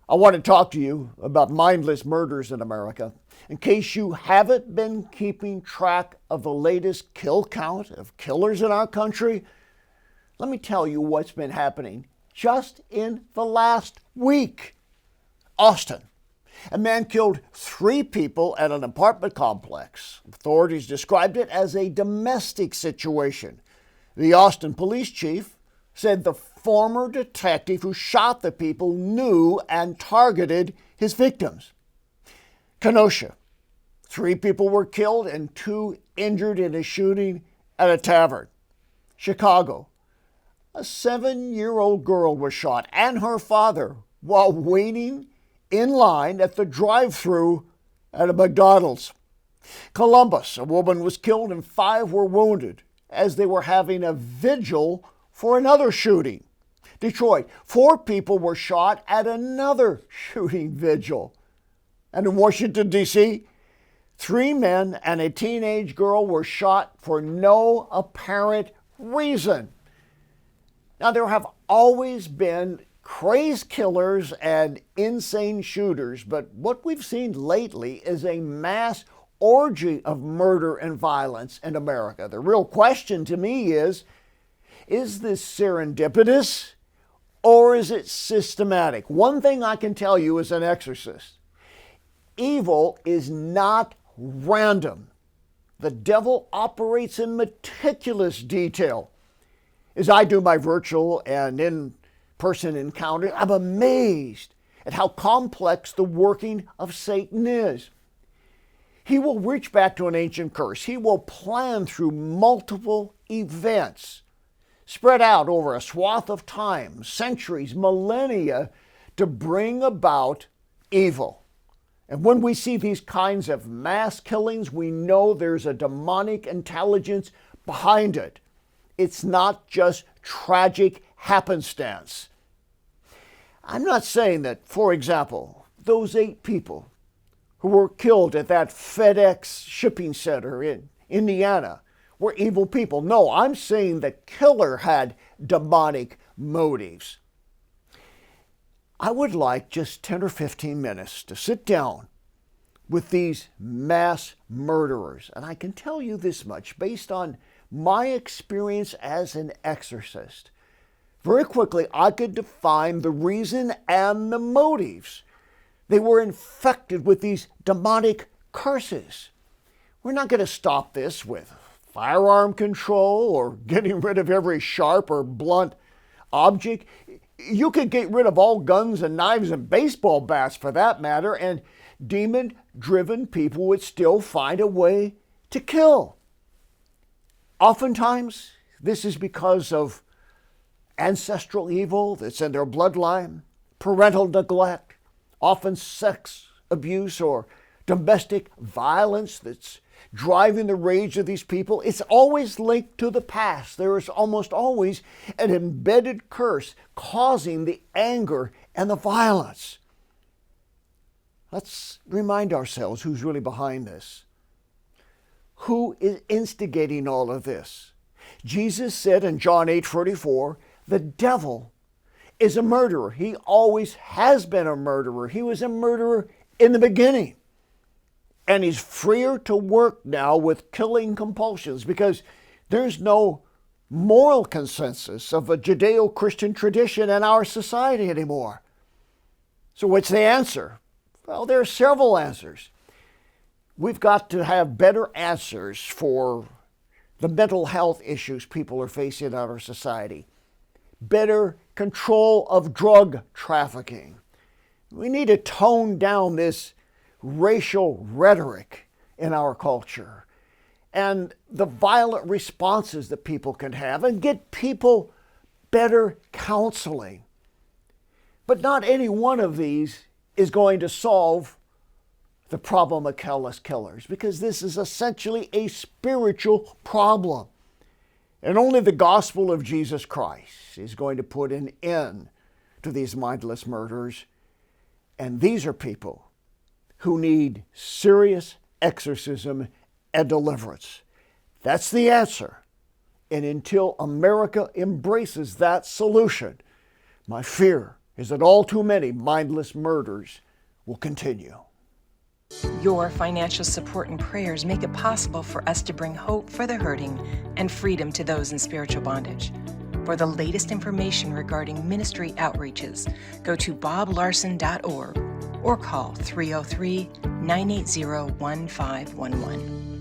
I want to talk to you about mindless murders in America. In case you haven't been keeping track of the latest kill count of killers in our country, let me tell you what's been happening just in the last week. Austin. A man killed 3 people at an apartment complex. Authorities described it as a domestic situation. The Austin police chief said the former detective who shot the people knew and targeted his victims. Kenosha. 3 people were killed and 2 injured in a shooting at a tavern. Chicago. A 7-year-old girl was shot and her father while waiting in line at the drive-thru at a McDonald's. Columbus. A woman was killed and 5 were wounded as they were having a vigil for another shooting. Detroit. 4 people were shot at another shooting vigil. And in Washington, D.C., 3 men and a teenage girl were shot for no apparent reason. Now, there have always been crazed killers and insane shooters, but what we've seen lately is a mass orgy of murder and violence in America. The real question to me is this serendipitous or is it systematic? One thing I can tell you as an exorcist, evil is not random. The devil operates in meticulous detail. As I do my virtual and in-person encounters, I'm amazed at how complex the working of Satan is. He will reach back to an ancient curse. He will plan through multiple events, spread out over a swath of time, centuries, millennia, to bring about evil. And when we see these kinds of mass killings, we know there's a demonic intelligence behind it. It's not just tragic happenstance. I'm not saying that, for example, those 8 people who were killed at that FedEx shipping center in Indiana were evil people. No, I'm saying the killer had demonic motives. I would like just 10 or 15 minutes to sit down with these mass murderers. And I can tell you this much based on my experience as an exorcist. Very quickly, I could define the reason and the motives. They were infected with these demonic curses. We're not going to stop this with firearm control or getting rid of every sharp or blunt object. You could get rid of all guns and knives and baseball bats for that matter, and demon-driven people would still find a way to kill. Oftentimes, this is because of ancestral evil that's in their bloodline, parental neglect, often sex abuse or domestic violence that's driving the rage of these people. It's always linked to the past. There is almost always an embedded curse causing the anger and the violence. Let's remind ourselves who's really behind this. Who is instigating all of this? Jesus said in John 8:44, the devil is a murderer. He always has been a murderer. He was a murderer in the beginning. And he's freer to work now with killing compulsions because there's no moral consensus of a Judeo-Christian tradition in our society anymore. So what's the answer? Well, there are several answers. We've got to have better answers for the mental health issues people are facing in our society. Better control of drug trafficking. We need to tone down this racial rhetoric in our culture and the violent responses that people can have and get people better counseling. But not any one of these is going to solve the problem of careless killers because this is essentially a spiritual problem. And only the gospel of Jesus Christ is going to put an end to these mindless murders. And these are people who need serious exorcism and deliverance. That's the answer. And until America embraces that solution, my fear is that all too many mindless murders will continue. Your financial support and prayers make it possible for us to bring hope for the hurting and freedom to those in spiritual bondage. For the latest information regarding ministry outreaches, go to boblarson.org or call 303-980-1511.